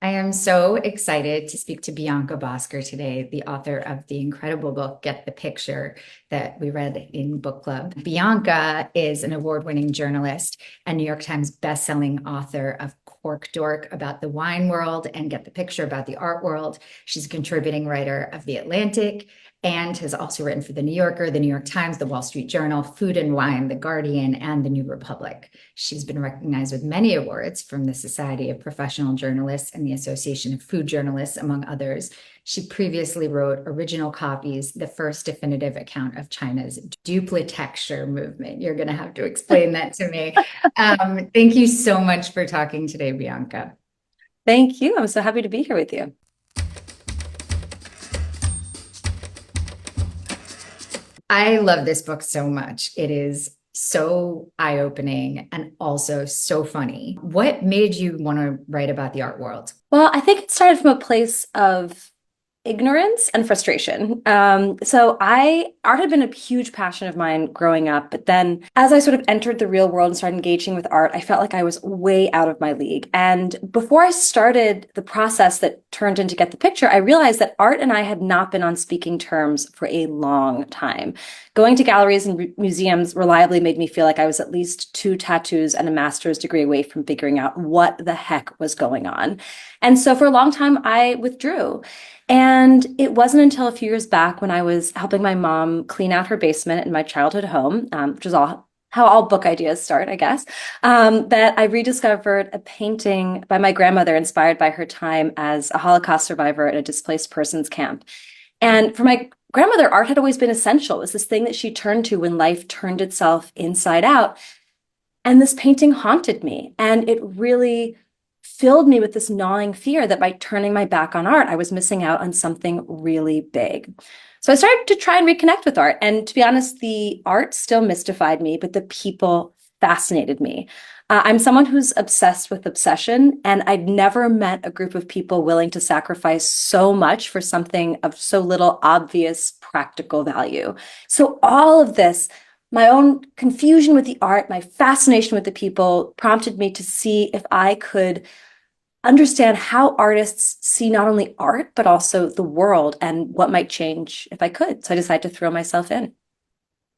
I am so excited to speak to Bianca Bosker today, the author of the incredible book, Get the Picture, that we read in book club. Bianca is an award-winning journalist and New York Times bestselling author of Cork Dork about the wine world and Get the Picture about the art world. She's a contributing writer of The Atlantic and has also written for The New Yorker, The New York Times, The Wall Street Journal, Food and Wine, The Guardian, and The New Republic. She's been recognized with many awards from the Society of Professional Journalists and the Association of Food Journalists, among others. She previously wrote Original Copies, the first definitive account of China's duplitecture movement. You're going to have to explain that to me. Thank you so much for talking today, Bianca. Thank you. I'm so happy to be here with you. I love this book so much. It is so eye-opening and also so funny. What made you want to write about the art world? Well, I think it started from a place of ignorance and frustration. Art had been a huge passion of mine growing up, but then as I sort of entered the real world and started engaging with art, I felt like I was way out of my league. And before I started the process that turned into Get the Picture, I realized that art and I had not been on speaking terms for a long time. Going to galleries and museums reliably made me feel like I was at least two tattoos and a master's degree away from figuring out what the heck was going on. And so for a long time, I withdrew. And it wasn't until a few years back when I was helping my mom clean out her basement in my childhood home, which is how all book ideas start, I guess, that I rediscovered a painting by my grandmother inspired by her time as a Holocaust survivor at a displaced persons camp. And for my grandmother, art had always been essential. It was this thing that she turned to when life turned itself inside out. And this painting haunted me. And it really filled me with this gnawing fear that by turning my back on art, I was missing out on something really big. So I started to try and reconnect with art. And to be honest, the art still mystified me, but the people fascinated me. I'm someone who's obsessed with obsession, and I've never met a group of people willing to sacrifice so much for something of so little obvious practical value. So all of this, my own confusion with the art, my fascination with the people prompted me to see if I could understand how artists see not only art, but also the world and what might change if I could. So I decided to throw myself in.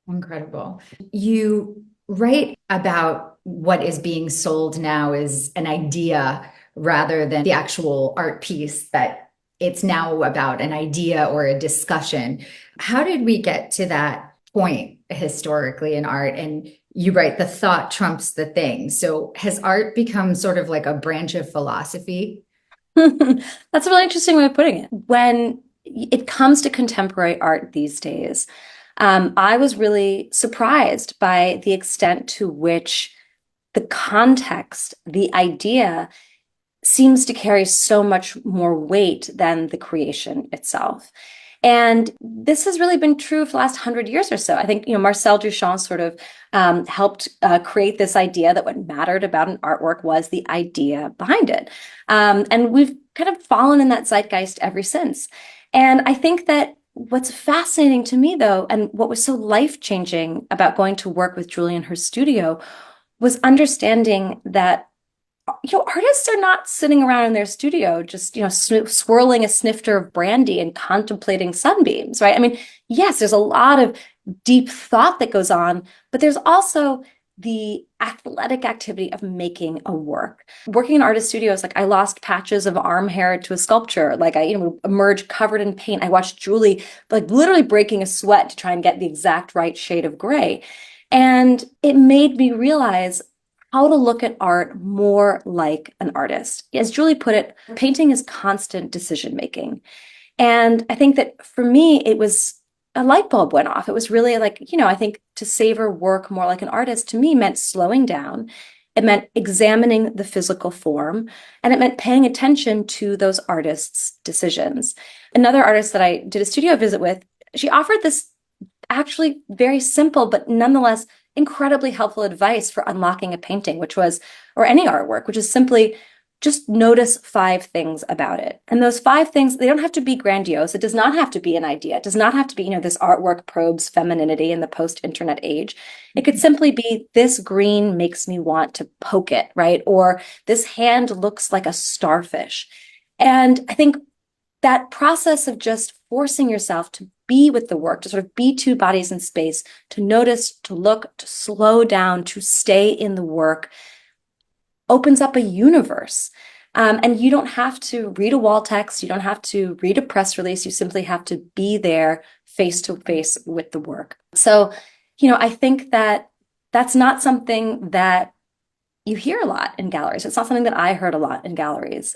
Incredible. You write about what is being sold now as an idea rather than the actual art piece, that it's now about an idea or a discussion. How did we get to that point historically in art? And you write the thought trumps the thing. So has art become sort of like a branch of philosophy? That's a really interesting way of putting it. When it comes to contemporary art these days, I was really surprised by the extent to which the context, the idea, seems to carry so much more weight than the creation itself. And this has really been true for the last 100 years or so. I think, Marcel Duchamp sort of helped create this idea that what mattered about an artwork was the idea behind it. And we've kind of fallen in that zeitgeist ever since. And I think that what's fascinating to me, though, and what was so life-changing about going to work with Julie in her studio was understanding that artists are not sitting around in their studio just, swirling a snifter of brandy and contemplating sunbeams, right? I mean, yes, there's a lot of deep thought that goes on, but there's also the athletic activity of making a work. Working in artist studios, like I lost patches of arm hair to a sculpture. Like I, emerged covered in paint. I watched Julie like literally breaking a sweat to try and get the exact right shade of gray. And it made me realize how to look at art more like an artist. As Julie put it, painting is constant decision making. And I think that for me, it was a light bulb went off. It was really like, I think to savor work more like an artist to me meant slowing down. It meant examining the physical form, and it meant paying attention to those artists' decisions. Another artist that I did a studio visit with, she offered this actually very simple, but nonetheless incredibly helpful advice for unlocking a painting, or any artwork, which is simply just notice 5 things about it. And those 5 things, they don't have to be grandiose. It does not have to be an idea. It does not have to be, this artwork probes femininity in the post-internet age. It could simply be, this green makes me want to poke it, right? Or this hand looks like a starfish. And I think that process of just forcing yourself to be with the work, to sort of be two bodies in space, to notice, to look, to slow down, to stay in the work, opens up a universe. And you don't have to read a wall text. You don't have to read a press release. You simply have to be there face to face with the work. So, I think that that's not something that you hear a lot in galleries. It's not something that I heard a lot in galleries.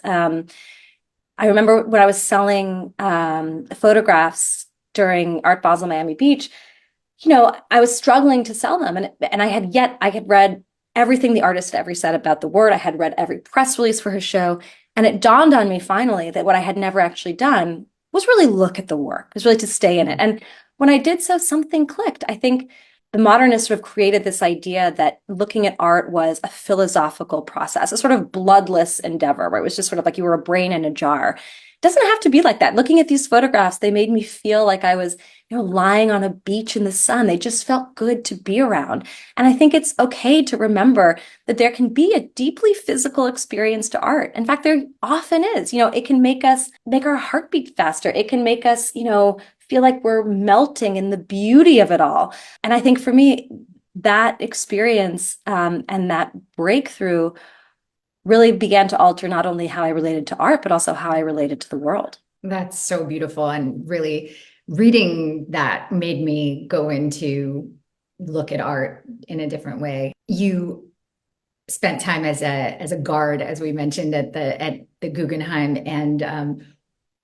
I remember when I was selling photographs during Art Basel Miami Beach, I was struggling to sell them. And I had read everything the artist had ever said about the word. I had read every press release for her show. And it dawned on me finally that what I had never actually done was really look at the work, was really to stay in it. And when I did so, something clicked. I think the modernists sort of created this idea that looking at art was a philosophical process, a sort of bloodless endeavor, where it was just sort of like you were a brain in a jar. It doesn't have to be like that. Looking at these photographs, they made me feel like I was, lying on a beach in the sun. They just felt good to be around. And I think it's okay to remember that there can be a deeply physical experience to art. In fact, there often is. It can make our heart beat faster. It can make us, feel like we're melting in the beauty of it all. And I think for me, that experience and that breakthrough really began to alter not only how I related to art, but also how I related to the world. That's so beautiful. And really, reading that made me go into look at art in a different way. You spent time as a guard, as we mentioned, at the Guggenheim, and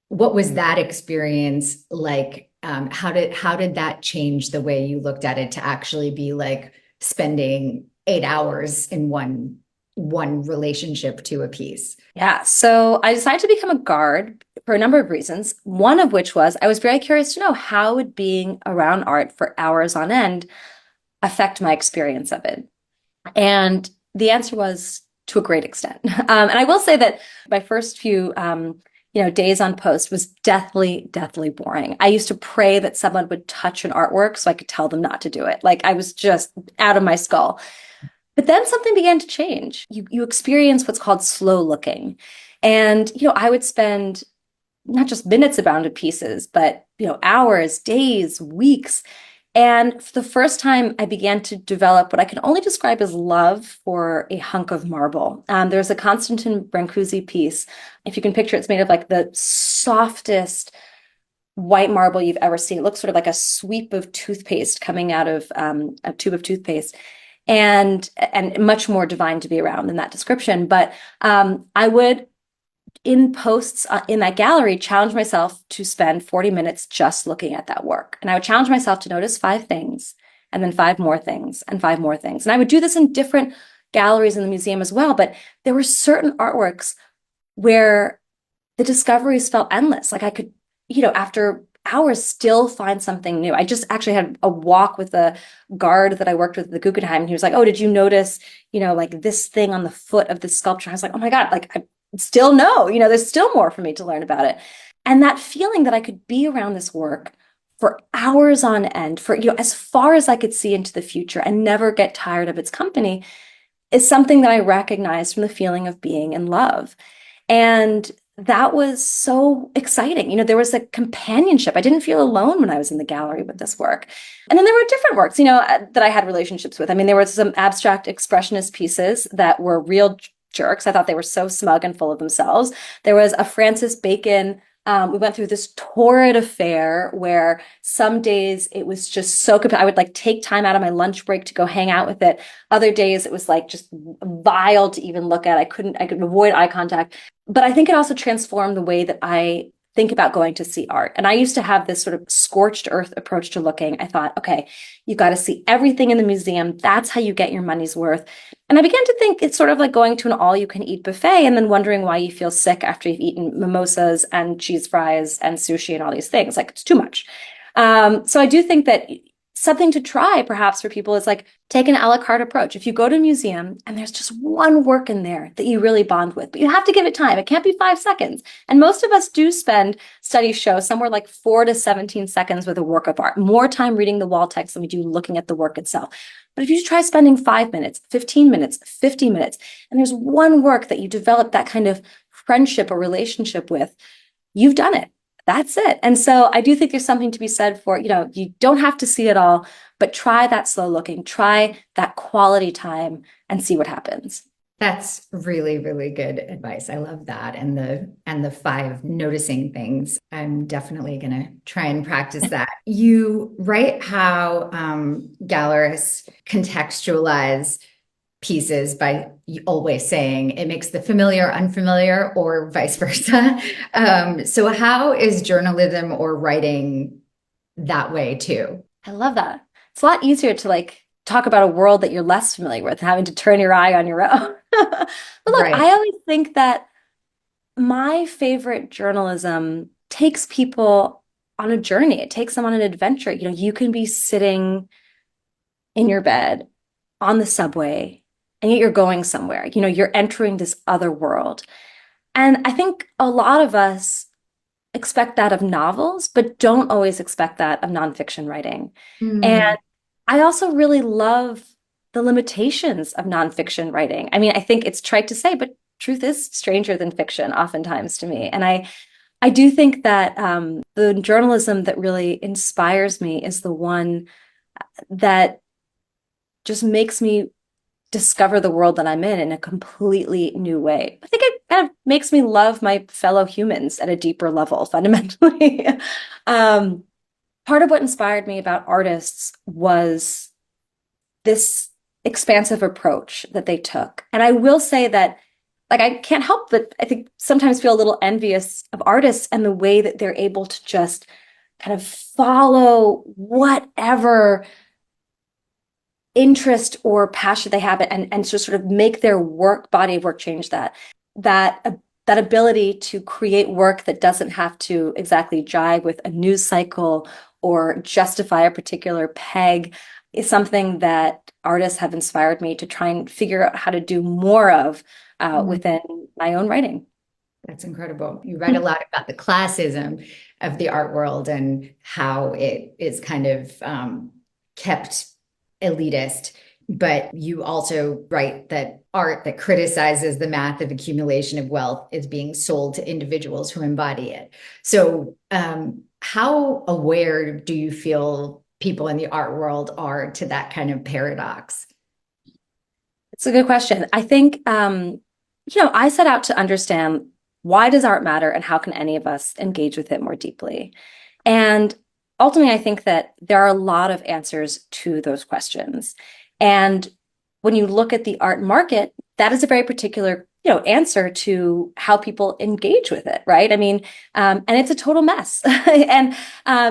what was that experience like? How did that change the way you looked at it to actually be like spending 8 hours in one relationship to a piece? Yeah, so I decided to become a guard for a number of reasons. One of which was I was very curious to know, how would being around art for hours on end affect my experience of it? And the answer was to a great extent. And I will say that my first few days on post was deathly boring. I used to pray that someone would touch an artwork so I could tell them not to do it. Like I was just out of my skull. But then something began to change. You experience what's called slow looking. And, I would spend not just minutes around pieces, but, hours, days, weeks. And for the first time, I began to develop what I can only describe as love for a hunk of marble. There's a Constantin Brancusi piece. If you can picture, it's made of like the softest white marble you've ever seen. It looks sort of like a sweep of toothpaste coming out of a tube of toothpaste. And much more divine to be around than that description. But I would, in posts in that gallery, challenge myself to spend 40 minutes just looking at that work. And I would challenge myself to notice 5 things, and then 5 more things, and 5 more things. And I would do this in different galleries in the museum as well. But there were certain artworks where the discoveries felt endless. Like I could, after hours, still find something new. I just actually had a walk with a guard that I worked with at the Guggenheim. And he was like, "Oh, did you notice, like this thing on the foot of this sculpture?" I was like, "Oh my God, like I still know, there's still more for me to learn about it." And that feeling that I could be around this work for hours on end, for, as far as I could see into the future and never get tired of its company, is something that I recognized from the feeling of being in love. And that was so exciting. There was a companionship. I didn't feel alone when I was in the gallery with this work. And then there were different works, that I had relationships with. I mean, there were some abstract expressionist pieces that were real jerks. I thought they were so smug and full of themselves. There was a Francis Bacon. We went through this torrid affair where some days it was just so I would like take time out of my lunch break to go hang out with it. Other days it was like just vile to even look at. I could avoid eye contact. But I think it also transformed the way that I think about going to see art. And I used to have this sort of scorched earth approach to looking. I thought, okay, you got to see everything in the museum. That's how you get your money's worth. And I began to think it's sort of like going to an all-you-can-eat buffet and then wondering why you feel sick after you've eaten mimosas and cheese fries and sushi and all these things. Like, it's too much. So I do think that something to try perhaps for people is like take an a la carte approach. If you go to a museum and there's just one work in there that you really bond with, but you have to give it time. It can't be 5 seconds. And most of us do spend, studies show, somewhere like 4 to 17 seconds with a work of art, more time reading the wall text than we do looking at the work itself. But if you try spending 5 minutes, 15 minutes, 50 minutes, and there's one work that you develop that kind of friendship or relationship with, you've done it. That's it. And so I do think there's something to be said for, you don't have to see it all, but try that slow looking, try that quality time and see what happens. That's really, really good advice. I love that. And the 5 noticing things. I'm definitely going to try and practice that. You write how gallerists contextualize pieces by always saying it makes the familiar unfamiliar or vice versa. So how is journalism or writing that way too? I love that. It's a lot easier to like talk about a world that you're less familiar with, having to turn your eye on your own. But look, Right. I always think that my favorite journalism takes people on a journey. It takes them on an adventure. You can be sitting in your bed on the subway, and yet you're going somewhere. You're entering this other world. And I think a lot of us expect that of novels, but don't always expect that of nonfiction writing. Mm, And I also really love the limitations of nonfiction writing. I mean, I think it's trite to say, but truth is stranger than fiction oftentimes to me. And I do think that the journalism that really inspires me is the one that just makes me discover the world that I'm in a completely new way. I think it kind of makes me love my fellow humans at a deeper level, fundamentally. um, Part of what inspired me about artists was this expansive approach that they took. And I will say that, like, I can't help but I think sometimes feel a little envious of artists and the way that they're able to just kind of follow whatever interest or passion they have and just sort of make their body of work change that ability to create work that doesn't have to exactly jive with a news cycle or justify a particular peg is something that artists have inspired me to try and figure out how to do more of mm. within my own writing. That's incredible. You write a lot about the classism of the art world and how it is kind of kept elitist. But you also write that art that criticizes the math of accumulation of wealth is being sold to individuals who embody it. So, how aware do you feel people in the art world are to that kind of paradox? It's a good question. I think, I set out to understand, why does art matter and how can any of us engage with it more deeply? And ultimately, I think that there are a lot of answers to those questions. And when you look at the art market, that is a very particular, answer to how people engage with it, right? I mean, and it's a total mess. And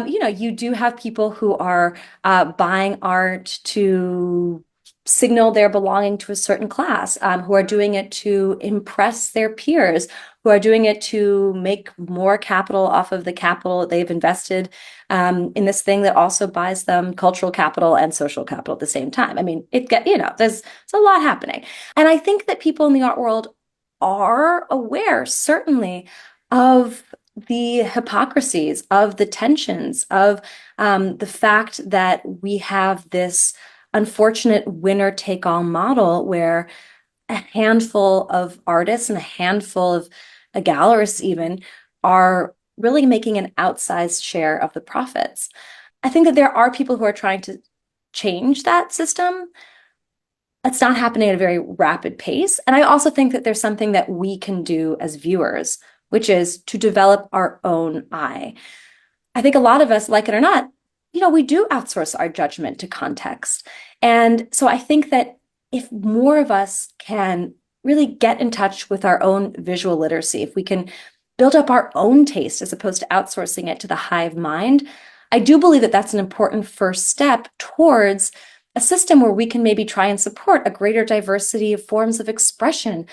you do have people who are buying art to signal their belonging to a certain class, who are doing it to impress their peers, who are doing it to make more capital off of the capital they've invested in this thing that also buys them cultural capital and social capital at the same time. I mean, there's a lot happening. And I think that people in the art world are aware, certainly, of the hypocrisies, of the tensions, of the fact that we have this unfortunate winner take all model where a handful of artists and a handful of gallerists even are really making an outsized share of the profits. I think that there are people who are trying to change that system. It's not happening at a very rapid pace. And I also think that there's something that we can do as viewers, which is to develop our own eye. I think a lot of us, like it or not, we do outsource our judgment to context. And so I think that if more of us can really get in touch with our own visual literacy, if we can build up our own taste as opposed to outsourcing it to the hive mind, I do believe that that's an important first step towards a system where we can maybe try and support a greater diversity of forms of expression,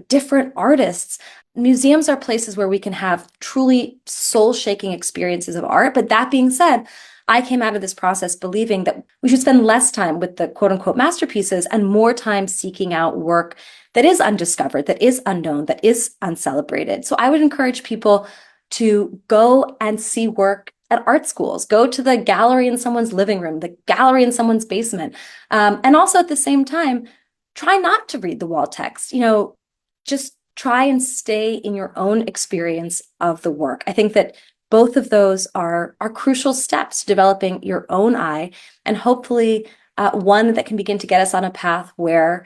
different artists. Museums are places where we can have truly soul-shaking experiences of art. But that being said, I came out of this process believing that we should spend less time with the quote unquote masterpieces and more time seeking out work that is undiscovered, that is unknown, that is uncelebrated. So I would encourage people to go and see work at art schools, go to the gallery in someone's living room, the gallery in someone's basement. And also at the same time, try not to read the wall text, just try and stay in your own experience of the work. I think that both of those are crucial steps to developing your own eye, and hopefully one that can begin to get us on a path where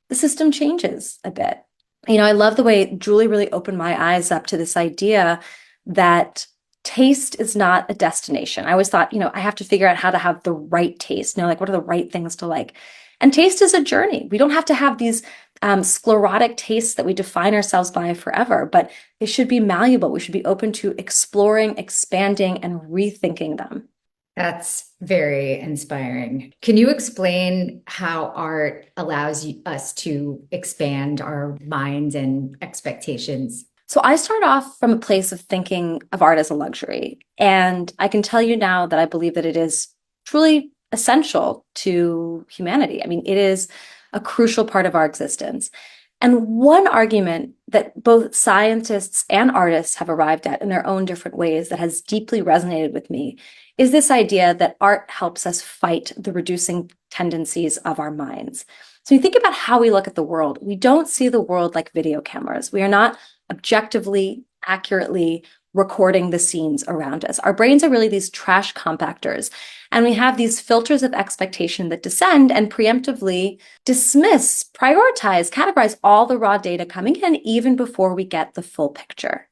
the system changes a bit. I love the way Julie really opened my eyes up to this idea that taste is not a destination. I always thought, I have to figure out how to have the right taste. Like, what are the right things to like? And taste is a journey. We don't have to have these sclerotic tastes that we define ourselves by forever, but they should be malleable. We should be open to exploring, expanding, and rethinking them. That's very inspiring. Can you explain how art allows us to expand our minds and expectations? So I start off from a place of thinking of art as a luxury. And I can tell you now that I believe that it is truly essential to humanity. I mean, it is a crucial part of our existence. And one argument that both scientists and artists have arrived at in their own different ways that has deeply resonated with me is this idea that art helps us fight the reducing tendencies of our minds. So you think about how we look at the world. We don't see the world like video cameras. We are not objectively, accurately recording the scenes around us. Our brains are really these trash compactors, and we have these filters of expectation that descend and preemptively dismiss, prioritize, categorize all the raw data coming in even before we get the full picture.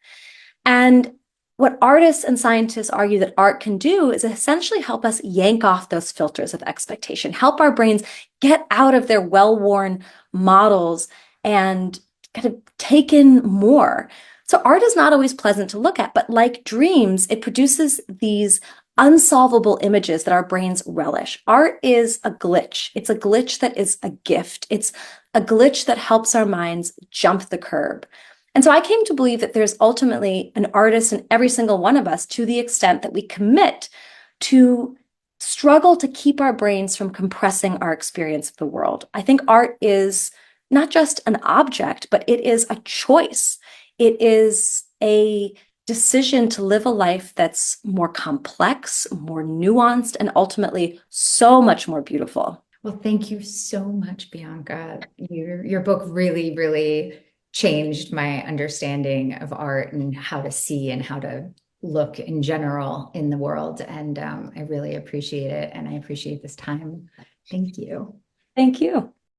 And what artists and scientists argue that art can do is essentially help us yank off those filters of expectation, help our brains get out of their well-worn models and kind of take in more. So art is not always pleasant to look at, but like dreams, it produces these unsolvable images that our brains relish. Art is a glitch. It's a glitch that is a gift. It's a glitch that helps our minds jump the curb. And so I came to believe that there's ultimately an artist in every single one of us, to the extent that we commit to struggle to keep our brains from compressing our experience of the world. I think art is not just an object, but it is a choice. It is a decision to live a life that's more complex, more nuanced, and ultimately so much more beautiful. Well, thank you so much, Bianca. Your book really, really changed my understanding of art and how to see and how to look in general in the world. And I really appreciate it. And I appreciate this time. Thank you. Thank you.